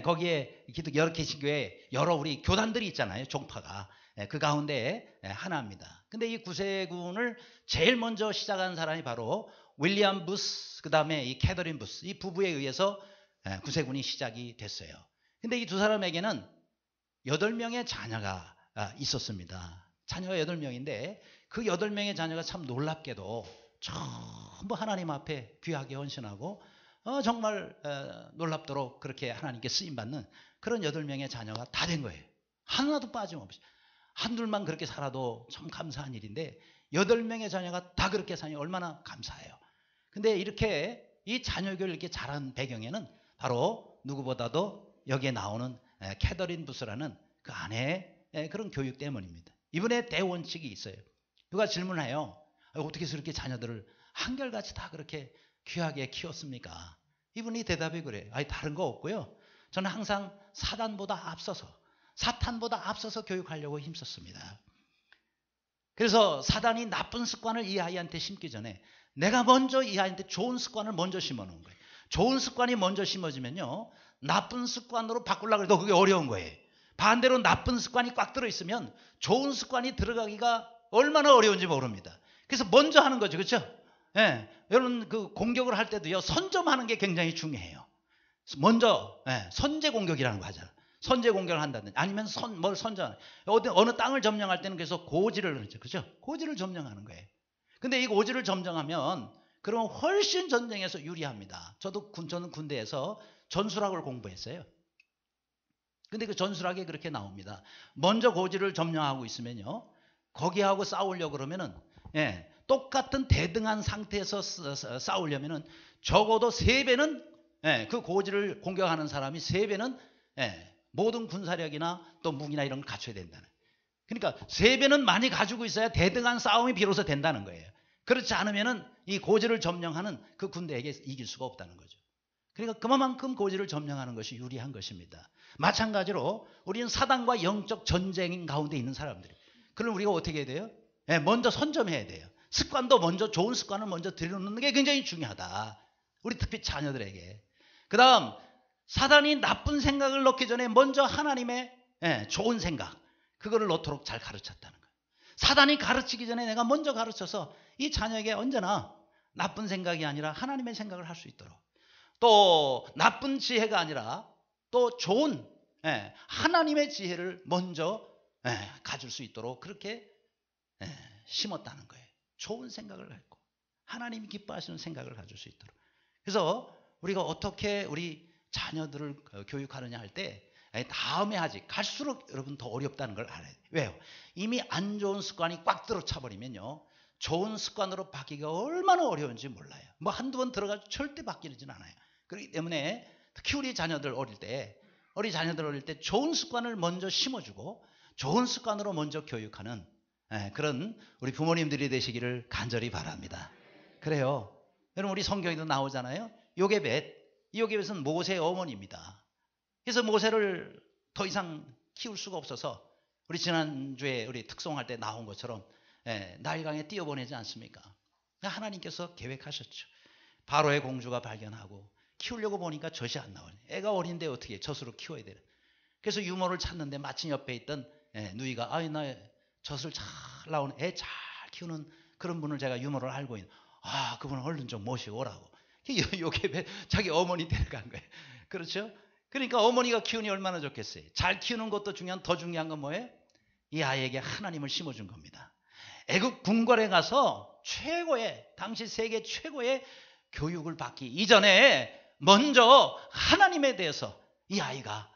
거기에 여러 개신교의 여러 우리 교단들이 있잖아요. 종파가. 그 가운데 하나입니다. 근데 이 구세군을 제일 먼저 시작한 사람이 바로 윌리엄 부스, 그 다음에 이 캐더린 부스, 이 부부에 의해서 구세군이 시작이 됐어요. 근데 이 두 사람에게는 8명의 자녀가 있었습니다. 자녀가 8명인데 그 8명의 자녀가 참 놀랍게도 전부 하나님 앞에 귀하게 헌신하고 정말 놀랍도록 그렇게 하나님께 쓰임받는 그런 8명의 자녀가 다 된 거예요. 하나도 빠짐없이. 한둘만 그렇게 살아도 참 감사한 일인데 8명의 자녀가 다 그렇게 사니 얼마나 감사해요. 근데 이렇게 이 자녀교를 이렇게 자란 배경에는 바로 누구보다도 여기에 나오는 캐더린 부스라는 그 아내의 그런 교육 때문입니다. 이분의 대원칙이 있어요. 누가 질문해요. 어떻게 해서 이렇게 자녀들을 한결같이 다 그렇게 귀하게 키웠습니까? 이분이 대답이 그래요. 아니, 다른 거 없고요. 저는 항상 사탄보다 앞서서 교육하려고 힘썼습니다. 그래서 사단이 나쁜 습관을 이 아이한테 심기 전에 내가 먼저 이 아이한테 좋은 습관을 먼저 심어놓은 거예요. 좋은 습관이 먼저 심어지면요, 나쁜 습관으로 바꾸려고 해도 그게 어려운 거예요. 반대로 나쁜 습관이 꽉 들어있으면 좋은 습관이 들어가기가 얼마나 어려운지 모릅니다. 그래서 먼저 하는 거죠. 그렇죠? 여러분 그 공격을 할 때도요, 선점하는 게 굉장히 중요해요. 먼저 선제 공격이라는 거 하잖아요. 선제 공격을 한다든지 아니면 뭘 선전, 어느 땅을 점령할 때는 그래서 고지를 그러죠. 그렇죠? 고지를 점령하는 거예요. 근데 이 고지를 점령하면 그러면 훨씬 전쟁에서 유리합니다. 저는 군대에서 전술학을 공부했어요. 근데 그 전술학에 그렇게 나옵니다. 먼저 고지를 점령하고 있으면요, 거기하고 싸우려고 그러면은 똑같은 대등한 상태에서 싸우려면은 적어도 3배는 그 고지를 공격하는 사람이 3배는 모든 군사력이나 또 무기나 이런 걸 갖춰야 된다는. 그러니까 3배는 많이 가지고 있어야 대등한 싸움이 비로소 된다는 거예요. 그렇지 않으면은 이 고지를 점령하는 그 군대에게 이길 수가 없다는 거죠. 그러니까 그만큼 고지를 점령하는 것이 유리한 것입니다. 마찬가지로 우리는 사단과 영적 전쟁 가운데 있는 사람들이. 그럼 우리가 어떻게 해야 돼요? 먼저 선점해야 돼요. 습관도 먼저 좋은 습관을 먼저 들여놓는 게 굉장히 중요하다. 우리 특히 자녀들에게. 그 다음 사단이 나쁜 생각을 넣기 전에 먼저 하나님의 좋은 생각 그거를 넣도록 잘 가르쳤다는 거예요. 사단이 가르치기 전에 내가 먼저 가르쳐서 이 자녀에게 언제나 나쁜 생각이 아니라 하나님의 생각을 할 수 있도록 또 나쁜 지혜가 아니라 또 좋은 하나님의 지혜를 먼저 가질 수 있도록 그렇게 심었다는 거예요. 좋은 생각을 갖고 하나님이 기뻐하시는 생각을 가질 수 있도록. 그래서 우리가 어떻게 우리 자녀들을 교육하느냐 할 때 다음에 하지 갈수록 여러분 더 어렵다는 걸 알아야 돼요. 왜요? 이미 안 좋은 습관이 꽉 들어차버리면요. 좋은 습관으로 바뀌기가 얼마나 어려운지 몰라요. 뭐 한두 번 들어가도 절대 바뀌지는 않아요. 그렇기 때문에 특히 우리 자녀들 어릴 때 좋은 습관을 먼저 심어주고 좋은 습관으로 먼저 교육하는 그런 우리 부모님들이 되시기를 간절히 바랍니다. 그래요. 여러분 우리 성경에도 나오잖아요. 요게벳. 이 요게벳은 모세의 어머니입니다. 그래서 모세를 더 이상 키울 수가 없어서 우리 지난주에 우리 특송할 때 나온 것처럼 나일강에 띄어보내지 않습니까? 하나님께서 계획하셨죠. 바로의 공주가 발견하고 키우려고 보니까 젖이 안 나오네. 애가 어린데 어떻게 젖으로 키워야 되나. 그래서 유모를 찾는데 마침 옆에 있던 누이가 아이 나 젖을 잘 나오는 애 잘 키우는 그런 분을 제가 유모를 알고 있는 그분을 얼른 좀 모시고 오라고. 요게 자기 어머니 데려간 거예요. 그렇죠? 그러니까 어머니가 키우니 얼마나 좋겠어요. 잘 키우는 것도 더 중요한 건 뭐예요? 이 아이에게 하나님을 심어준 겁니다. 애국 궁궐에 가서 당시 세계 최고의 교육을 받기 이전에 먼저 하나님에 대해서 이 아이가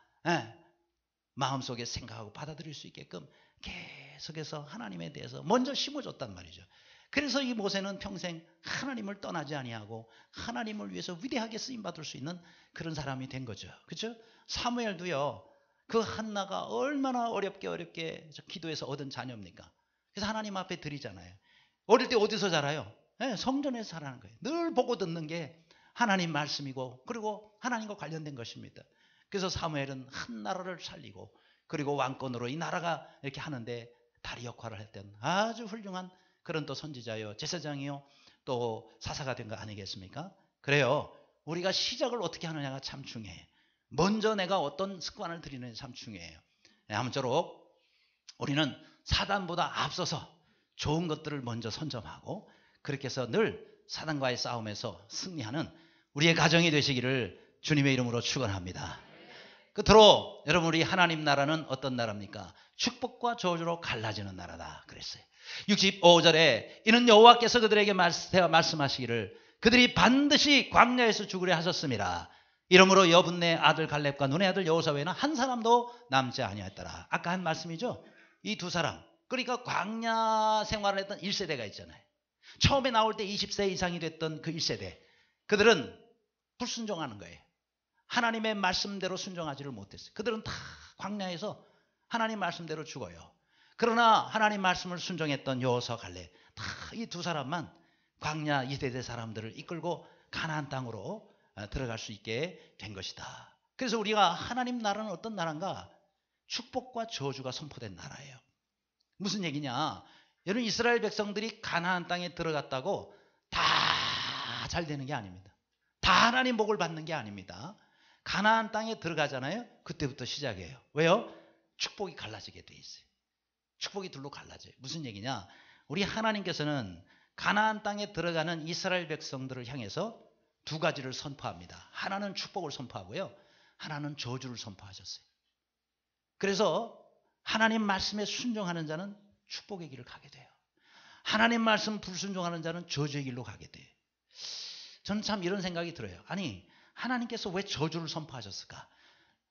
마음속에 생각하고 받아들일 수 있게끔 계속해서 하나님에 대해서 먼저 심어줬단 말이죠. 그래서 이 모세는 평생 하나님을 떠나지 아니하고 하나님을 위해서 위대하게 쓰임받을 수 있는 그런 사람이 된 거죠. 그렇죠? 사무엘도요. 그 한나가 얼마나 어렵게 기도해서 얻은 자녀입니까? 그래서 하나님 앞에 드리잖아요. 어릴 때 어디서 자라요? 성전에서 자라는 거예요. 늘 보고 듣는 게 하나님 말씀이고 그리고 하나님과 관련된 것입니다. 그래서 사무엘은 한 나라를 살리고 그리고 왕권으로 이 나라가 이렇게 하는데 다리 역할을 했던 아주 훌륭한 그런 또 선지자요, 제사장이요, 또 사사가 된 거 아니겠습니까? 그래요. 우리가 시작을 어떻게 하느냐가 참 중요해요. 먼저 내가 어떤 습관을 들이느냐 참 중요해요. 아무쪼록 우리는 사단보다 앞서서 좋은 것들을 먼저 선점하고 그렇게 해서 늘 사단과의 싸움에서 승리하는 우리의 가정이 되시기를 주님의 이름으로 축원합니다. 끝으로 여러분 우리 하나님 나라는 어떤 나라입니까? 축복과 저주로 갈라지는 나라다 그랬어요. 65절에 이는 여호와께서 그들에게 말씀하시기를 그들이 반드시 광야에서 죽으려 하셨습니다. 이러므로 여분네 아들 갈렙과 눈의 아들 여호사 외에는 한 사람도 남지 아니하였더라. 아까 한 말씀이죠. 이 두 사람 그러니까 광야 생활을 했던 1세대가 있잖아요. 처음에 나올 때 20세 이상이 됐던 그 1세대 그들은 불순종하는 거예요. 하나님의 말씀대로 순종하지를 못했어요. 그들은 다 광야에서 하나님 말씀대로 죽어요. 그러나 하나님 말씀을 순종했던 여호수아 갈렙 다 이 두 사람만 광야 2세대 사람들을 이끌고 가나안 땅으로 들어갈 수 있게 된 것이다. 그래서 우리가 하나님 나라는 어떤 나라인가? 축복과 저주가 선포된 나라예요. 무슨 얘기냐? 여러분 이스라엘 백성들이 가나안 땅에 들어갔다고 다 잘 되는 게 아닙니다. 다 하나님 복을 받는 게 아닙니다. 가나안 땅에 들어가잖아요. 그때부터 시작이에요. 왜요? 축복이 갈라지게 돼 있어요. 축복이 둘로 갈라져요. 무슨 얘기냐? 우리 하나님께서는 가나안 땅에 들어가는 이스라엘 백성들을 향해서 두 가지를 선포합니다. 하나는 축복을 선포하고요. 하나는 저주를 선포하셨어요. 그래서 하나님 말씀에 순종하는 자는 축복의 길을 가게 돼요. 하나님 말씀 불순종하는 자는 저주의 길로 가게 돼요. 저는 참 이런 생각이 들어요. 아니 하나님께서 왜 저주를 선포하셨을까?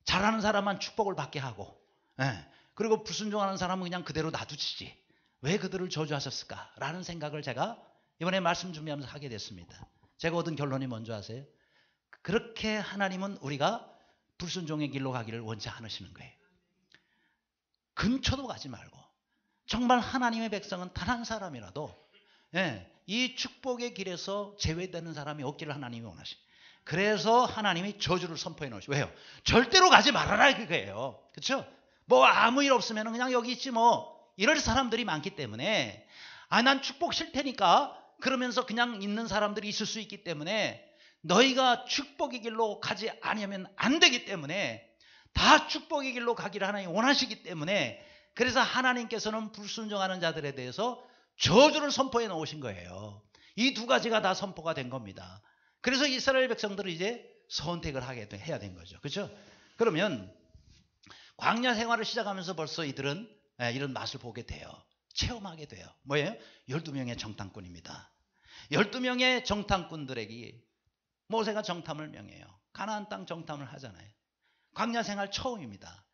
잘하는 사람만 축복을 받게 하고 그리고 불순종하는 사람은 그냥 그대로 놔두시지. 왜 그들을 저주하셨을까? 라는 생각을 제가 이번에 말씀 준비하면서 하게 됐습니다. 제가 얻은 결론이 뭔지 아세요? 그렇게 하나님은 우리가 불순종의 길로 가기를 원치 않으시는 거예요. 근처도 가지 말고 정말 하나님의 백성은 단 한 사람이라도 이 축복의 길에서 제외되는 사람이 없기를 하나님이 원하시. 그래서 하나님이 저주를 선포해 놓으시. 왜요? 절대로 가지 말아라 그거예요. 그렇죠? 뭐 아무 일 없으면 그냥 여기 있지 뭐 이럴 사람들이 많기 때문에 난 축복 싫다니까 그러면서 그냥 있는 사람들이 있을 수 있기 때문에 너희가 축복의 길로 가지 아니하면 안 되기 때문에 다 축복의 길로 가기를 하나님이 원하시기 때문에 그래서 하나님께서는 불순종하는 자들에 대해서 저주를 선포해 놓으신 거예요. 이 두 가지가 다 선포가 된 겁니다. 그래서 이스라엘 백성들은 이제 선택을 해야 된 거죠. 그렇죠? 그러면 광야 생활을 시작하면서 벌써 이들은 이런 맛을 보게 돼요. 체험하게 돼요. 뭐예요? 12명의 정탐꾼입니다. 12명의 정탐꾼들에게 모세가 정탐을 명해요. 가나안 땅 정탐을 하잖아요. 광야 생활 처음입니다.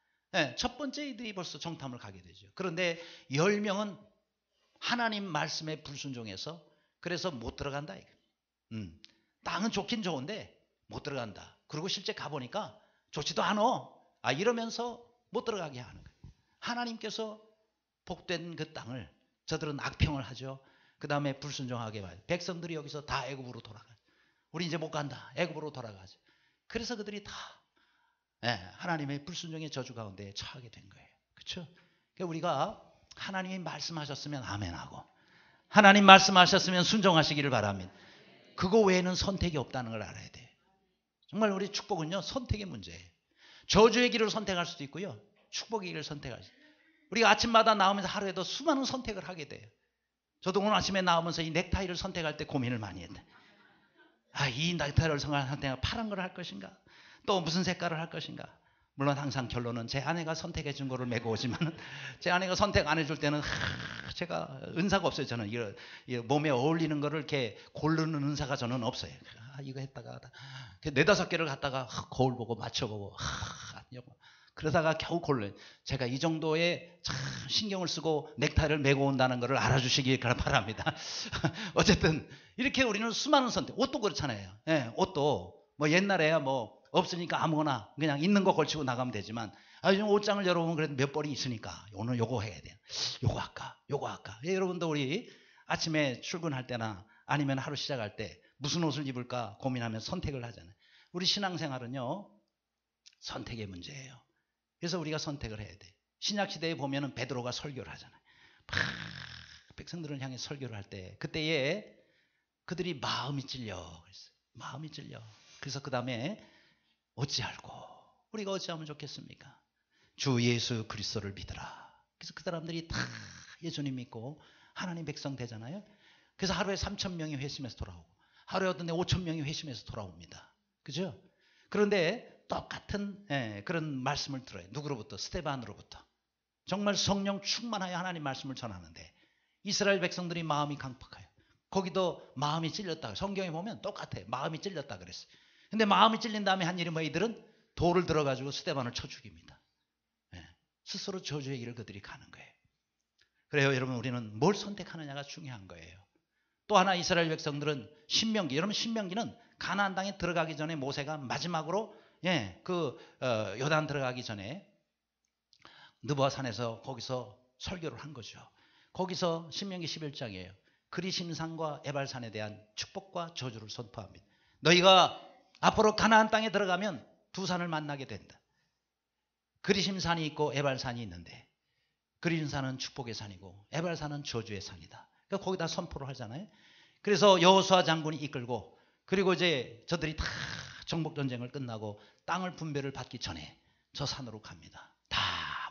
첫 번째 이들이 벌써 정탐을 가게 되죠. 그런데 10명은 하나님 말씀에 불순종해서 그래서 못 들어간다. 땅은 좋긴 좋은데 못 들어간다. 그리고 실제 가보니까 좋지도 않아. 이러면서 못 들어가게 하는 거예요. 하나님께서 복된 그 땅을 저들은 악평을 하죠. 그 다음에 불순종하게 봐요. 백성들이 여기서 다 애굽으로 돌아가요. 우리 이제 못 간다. 애굽으로 돌아가죠. 그래서 그들이 다 하나님의 불순종의 저주 가운데 처하게 된 거예요. 그렇죠? 그러니까 우리가 하나님이 말씀하셨으면 아멘하고 하나님 말씀하셨으면 순종하시기를 바랍니다. 그거 외에는 선택이 없다는 걸 알아야 돼요. 정말 우리 축복은요 선택의 문제예요. 저주의 길을 선택할 수도 있고요. 축복의 길을 선택할 수도 있어요. 우리가 아침마다 나오면서 하루에도 수많은 선택을 하게 돼요. 저도 오늘 아침에 나오면서 이 넥타이를 선택할 때 고민을 많이 했네. 이 넥타이를 선택할 때 파란 걸 할 것인가? 또 무슨 색깔을 할 것인가? 물론 항상 결론은 제 아내가 선택해 준 거를 메고 오지만 제 아내가 선택 안 해줄 때는 제가 은사가 없어요. 저는 몸에 어울리는 거를 이렇게 고르는 은사가 저는 없어요. 이거 했다가 4-5개를 갖다가 거울 보고 맞춰보고 그러다가 겨우 골라요. 제가 이 정도의 참 신경을 쓰고 넥타이를 메고 온다는 것을 알아주시기 바랍니다. 어쨌든 이렇게 우리는 수많은 선택. 옷도 그렇잖아요. 옷도 뭐 옛날에야 뭐 없으니까 아무거나 그냥 있는 거 걸치고 나가면 되지만 요즘 옷장을 열어보면 그래도 몇 벌이 있으니까 오늘 요거 해야 돼요. 요거 할까? 여러분도 우리 아침에 출근할 때나 아니면 하루 시작할 때 무슨 옷을 입을까 고민하면 선택을 하잖아요. 우리 신앙생활은요 선택의 문제예요. 그래서 우리가 선택을 해야 돼. 신약시대에 보면은 베드로가 설교를 하잖아요. 백성들을 향해 설교를 할 때 그때에 그들이 마음이 찔려. 마음이 찔려. 그래서 그 다음에 어찌할꼬 우리가 어찌하면 좋겠습니까? 주 예수 그리스도를 믿으라. 그래서 그 사람들이 다 예수님 믿고 하나님 백성 되잖아요. 그래서 하루에 3,000명이 회심해서 돌아오고 하루에 어떤 데 5,000명이 회심해서 돌아옵니다. 그죠? 그런데 똑같은 그런 말씀을 들어요. 누구로부터? 스데반으로부터. 정말 성령 충만하여 하나님 말씀을 전하는데 이스라엘 백성들이 마음이 강팍해요. 거기도 마음이 찔렸다. 성경에 보면 똑같아요. 마음이 찔렸다 그랬어요. 근데 마음이 찔린 다음에 한 일이 뭐야? 이들은 돌을 들어가지고 스데반을 쳐 죽입니다. 스스로 저주의 길을 그들이 가는 거예요. 그래요 여러분 우리는 뭘 선택하느냐가 중요한 거예요. 또 하나 이스라엘 백성들은 신명기. 여러분 신명기는 가나안 땅에 들어가기 전에 모세가 마지막으로 요단 들어가기 전에 느보아 산에서 거기서 설교를 한 거죠. 거기서 신명기 11장이에요. 그리심산과 에발산에 대한 축복과 저주를 선포합니다. 너희가 앞으로 가나안 땅에 들어가면 두 산을 만나게 된다. 그리심산이 있고 에발산이 있는데 그리심산은 축복의 산이고 에발산은 저주의 산이다. 그러니까 거기다 선포를 하잖아요. 그래서 여호수아 장군이 이끌고 그리고 이제 저들이 다 정복전쟁을 끝나고 땅을 분배를 받기 전에 저 산으로 갑니다. 다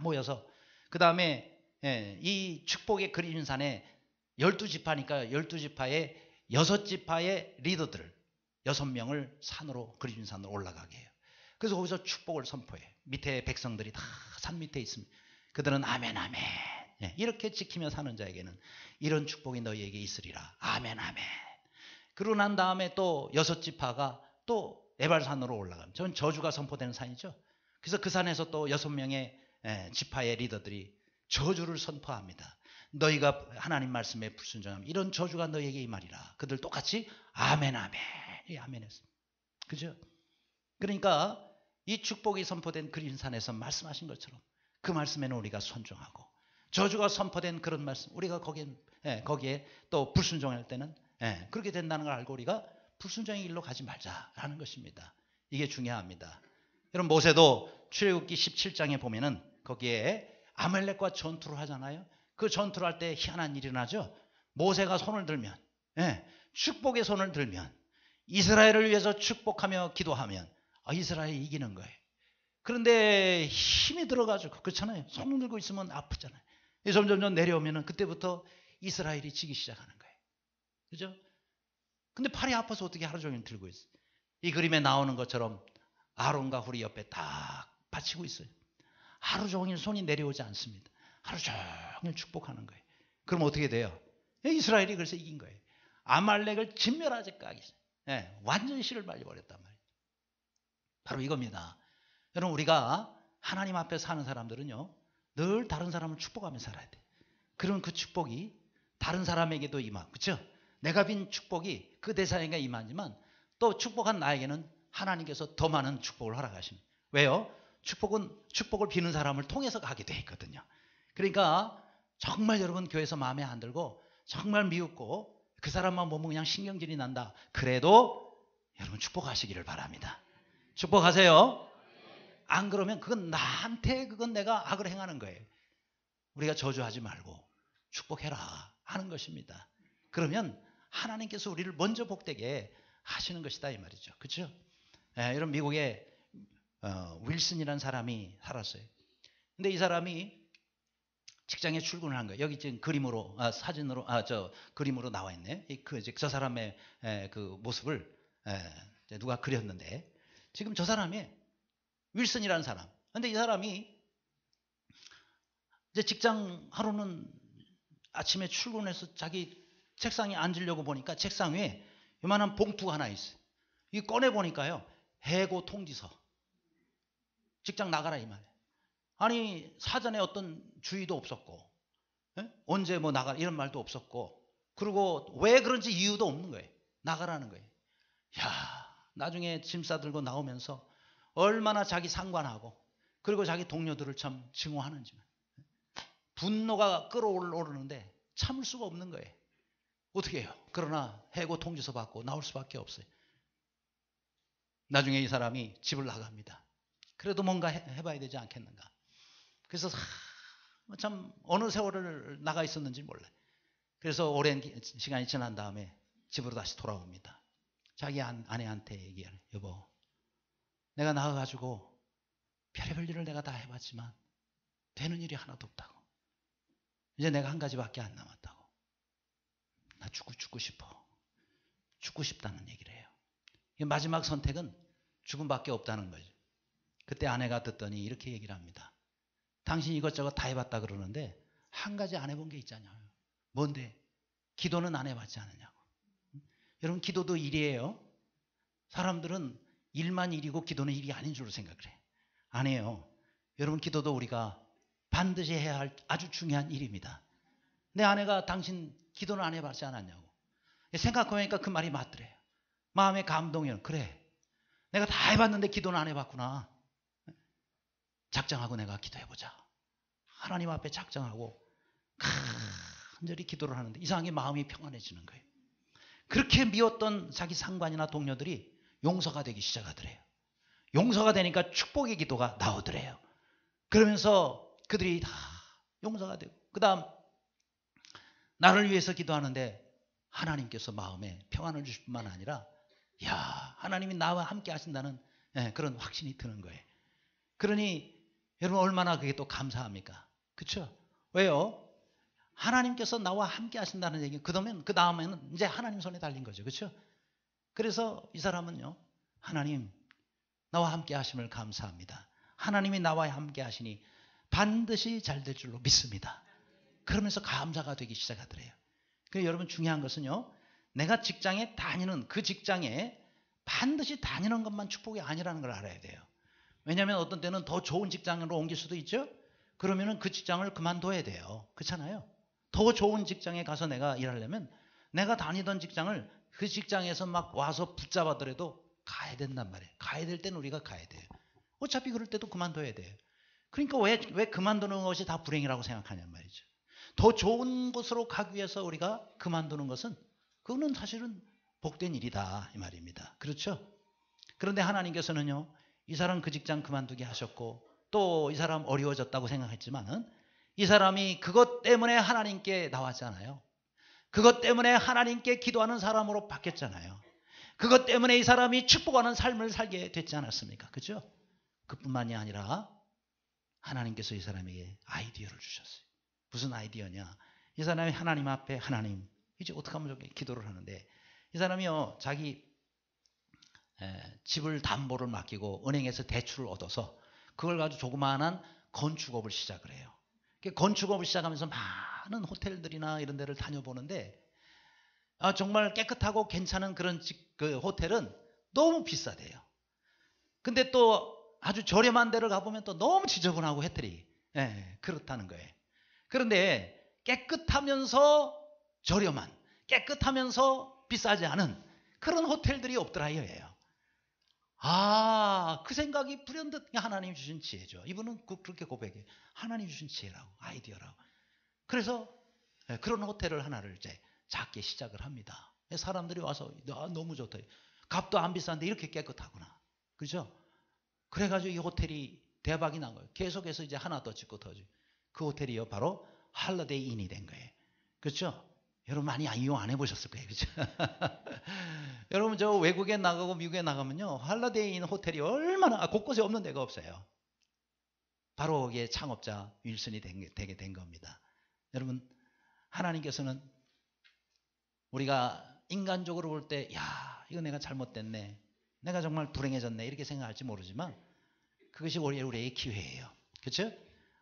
모여서 그 다음에 이 축복의 그리심산에 12지파니까 12지파의 6지파의 리더들 6명을 산으로 그리심산으로 올라가게 해요. 그래서 거기서 축복을 선포해. 밑에 백성들이 다 산 밑에 있습니다. 그들은 아멘 아멘 이렇게 지키며 사는 자에게는 이런 축복이 너희에게 있으리라. 아멘 아멘. 그러고 난 다음에 또 6지파가 또 에발산으로 올라갑니다. 저는 저주가 선포되는 산이죠. 그래서 그 산에서 또 6명의 지파의 리더들이 저주를 선포합니다. 너희가 하나님 말씀에 불순종하면 이런 저주가 너희에게 임하리라. 그들 똑같이 아멘 아멘 아멘 했습니다. 그죠? 그러니까 이 축복이 선포된 그린산에서 말씀하신 것처럼 그 말씀에는 우리가 순종하고, 저주가 선포된 그런 말씀 우리가 거기에 또 불순종할 때는 그렇게 된다는 걸 알고 우리가 불순종의 일로 가지 말자라는 것입니다. 이게 중요합니다. 여러분, 모세도 출애굽기 17장에 보면은 거기에 아말렉과 전투를 하잖아요. 그 전투를 할 때 희한한 일이 일어나죠. 모세가 손을 들면, 축복의 손을 들면, 이스라엘을 위해서 축복하며 기도하면 이스라엘이 이기는 거예요. 그런데 힘이 들어가지고, 그렇잖아요. 손을 들고 있으면 아프잖아요. 점점 내려오면은 그때부터 이스라엘이 지기 시작하는 거예요. 그죠? 근데 팔이 아파서 어떻게 하루 종일 들고 있어요? 이 그림에 나오는 것처럼 아론과 훌이 옆에 딱 받치고 있어요. 하루 종일 손이 내려오지 않습니다. 하루 종일 축복하는 거예요. 그럼 어떻게 돼요? 이스라엘이 그래서 이긴 거예요. 아말렉을 진멸하기까지 완전히 씨를 말려버렸단 말이에요. 바로 이겁니다. 여러분, 우리가 하나님 앞에 사는 사람들은요, 늘 다른 사람을 축복하며 살아야 돼요. 그러면 그 축복이 다른 사람에게도 임하고, 그렇죠? 내가 빈 축복이 그 대상에게 임하지만 또 축복한 나에게는 하나님께서 더 많은 축복을 허락하십니다. 왜요? 축복을 비는 사람을 통해서 가게 돼 있거든요. 그러니까 정말 여러분 교회에서 마음에 안 들고 정말 미웃고 그 사람만 보면 그냥 신경질이 난다. 그래도 여러분 축복하시기를 바랍니다. 축복하세요. 안 그러면 그건 내가 악을 행하는 거예요. 우리가 저주하지 말고 축복해라 하는 것입니다. 그러면 하나님께서 우리를 먼저 복되게 하시는 것이다 이 말이죠. 그렇죠? 여러분, 미국에 윌슨이라는 사람이 살았어요. 근데 이 사람이 직장에 출근을 한 거예요. 여기 지금 그림으로 나와 있네요. 저 사람의 그 모습을 누가 그렸는데, 지금 저 사람이 윌슨이라는 사람. 근데 이 사람이 이제 직장 하루는 아침에 출근해서 자기 책상에 앉으려고 보니까 책상 위에 요만한 봉투가 하나 있어요. 이 꺼내 보니까요, 해고 통지서. 직장 나가라 이 말이에요. 아니, 사전에 어떤 주의도 없었고, 언제 나가라 이런 말도 없었고, 그리고 왜 그런지 이유도 없는 거예요. 나가라는 거예요. 나중에 짐 싸들고 나오면서 얼마나 자기 상관하고 그리고 자기 동료들을 참 증오하는지만, 분노가 끓어오르는데 참을 수가 없는 거예요. 어떻게 해요? 그러나 해고 통지서 받고 나올 수밖에 없어요. 나중에 이 사람이 집을 나갑니다. 그래도 뭔가 해봐야 되지 않겠는가. 그래서 참 어느 세월을 나가 있었는지 몰라요. 그래서 오랜 시간이 지난 다음에 집으로 다시 돌아옵니다. 자기 아내한테 얘기해요. 여보, 내가 나가가지고 별의별 일을 내가 다 해봤지만 되는 일이 하나도 없다고. 이제 내가 한 가지밖에 안 남았다고. 나 죽고 싶어. 죽고 싶다는 얘기를 해요. 마지막 선택은 죽음밖에 없다는 거죠. 그때 아내가 듣더니 이렇게 얘기를 합니다. 당신 이것저것 다 해봤다 그러는데 한 가지 안 해본 게 있잖아요. 뭔데? 기도는 안 해봤지 않느냐고. 여러분, 기도도 일이에요. 사람들은 일만 일이고 기도는 일이 아닌 줄로 생각을 해. 아니에요. 여러분, 기도도 우리가 반드시 해야 할 아주 중요한 일입니다. 내 아내가 당신 기도는 안 해봤지 않았냐고. 생각해보니까 그 말이 맞더래요. 마음의 감동이요. 그래, 내가 다 해봤는데 기도는 안 해봤구나. 작정하고 내가 기도해보자. 하나님 앞에 작정하고 간절히 기도를 하는데 이상하게 마음이 평안해지는 거예요. 그렇게 미웠던 자기 상관이나 동료들이 용서가 되기 시작하더래요. 용서가 되니까 축복의 기도가 나오더래요. 그러면서 그들이 다 용서가 되고, 그 다음 나를 위해서 기도하는데 하나님께서 마음에 평안을 주실 뿐만 아니라 하나님이 나와 함께 하신다는 그런 확신이 드는 거예요. 그러니 여러분, 얼마나 그게 또 감사합니까? 그렇죠? 왜요? 하나님께서 나와 함께 하신다는 얘기, 그 다음에는 이제 하나님 손에 달린 거죠. 그렇죠? 그래서 이 사람은요, 하나님 나와 함께 하심을 감사합니다. 하나님이 나와 함께 하시니 반드시 잘 될 줄로 믿습니다. 그러면서 감사가 되기 시작하더래요. 그래서 여러분, 중요한 것은요, 내가 직장에 다니는 그 직장에 반드시 다니는 것만 축복이 아니라는 걸 알아야 돼요. 왜냐하면 어떤 때는 더 좋은 직장으로 옮길 수도 있죠. 그러면은 그 직장을 그만둬야 돼요. 그렇잖아요. 더 좋은 직장에 가서 내가 일하려면 내가 다니던 직장을 그 직장에서 막 와서 붙잡아더라도 가야 된단 말이에요. 가야 될 때는 우리가 가야 돼요. 어차피 그럴 때도 그만둬야 돼요. 그러니까 왜 그만두는 것이 다 불행이라고 생각하냔 말이죠. 더 좋은 곳으로 가기 위해서 우리가 그만두는 것은 그거는 사실은 복된 일이다 이 말입니다. 그렇죠? 그런데 하나님께서는요, 이 사람 그 직장 그만두게 하셨고 또 이 사람 어려워졌다고 생각했지만은 이 사람이 그것 때문에 하나님께 나왔잖아요. 그것 때문에 하나님께 기도하는 사람으로 바뀌었잖아요. 그것 때문에 이 사람이 축복하는 삶을 살게 됐지 않았습니까? 그죠? 그뿐만이 아니라 하나님께서 이 사람에게 아이디어를 주셨어요. 무슨 아이디어냐? 이 사람이 하나님 앞에 하나님 이제 어떻게 하면 좋게 기도를 하는데 이 사람이요 자기 집을 담보를 맡기고 은행에서 대출을 얻어서 그걸 가지고 조그마한 건축업을 시작을 해요. 건축업을 시작하면서 많은 호텔들이나 이런 데를 다녀보는데 정말 깨끗하고 괜찮은 그런 그 호텔은 너무 비싸대요. 근데 또 아주 저렴한 데를 가보면 또 너무 지저분하고 호텔이 그렇다는 거예요. 그런데 깨끗하면서 저렴한, 깨끗하면서 비싸지 않은 그런 호텔들이 없더라 이거예요. 그 생각이 불현듯 하나님 주신 지혜죠. 이분은 그렇게 고백해요. 하나님 주신 지혜라고, 아이디어라고. 그래서 그런 호텔을 하나를 이제 작게 시작을 합니다. 사람들이 와서 너무 좋다. 값도 안 비싼데 이렇게 깨끗하구나. 그죠? 그래가지고 이 호텔이 대박이 난 거예요. 계속해서 이제 하나 더 짓고 더 짓고. 그 호텔이요 바로 할러데이 인이 된 거예요. 그렇죠? 여러분 많이 이용 안 해보셨을 거예요. 그렇죠? 여러분 저 외국에 나가고 미국에 나가면요 할러데이 인 호텔이 얼마나 곳곳에 없는 데가 없어요. 바로 거기에 창업자 윌슨이 되게 된 겁니다. 여러분 하나님께서는 우리가 인간적으로 볼 때 이거 내가 잘못됐네, 내가 정말 불행해졌네 이렇게 생각할지 모르지만 그것이 우리의 기회예요. 그렇죠?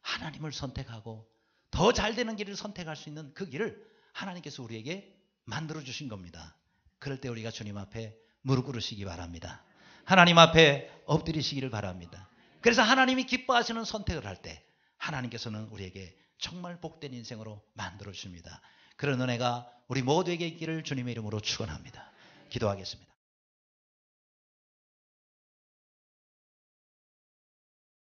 하나님을 선택하고 더 잘 되는 길을 선택할 수 있는 그 길을 하나님께서 우리에게 만들어 주신 겁니다. 그럴 때 우리가 주님 앞에 무릎 꿇으시기 바랍니다. 하나님 앞에 엎드리시기를 바랍니다. 그래서 하나님이 기뻐하시는 선택을 할 때 하나님께서는 우리에게 정말 복된 인생으로 만들어 주십니다. 그런 은혜가 우리 모두에게 있기를 주님의 이름으로 축원합니다. 기도하겠습니다.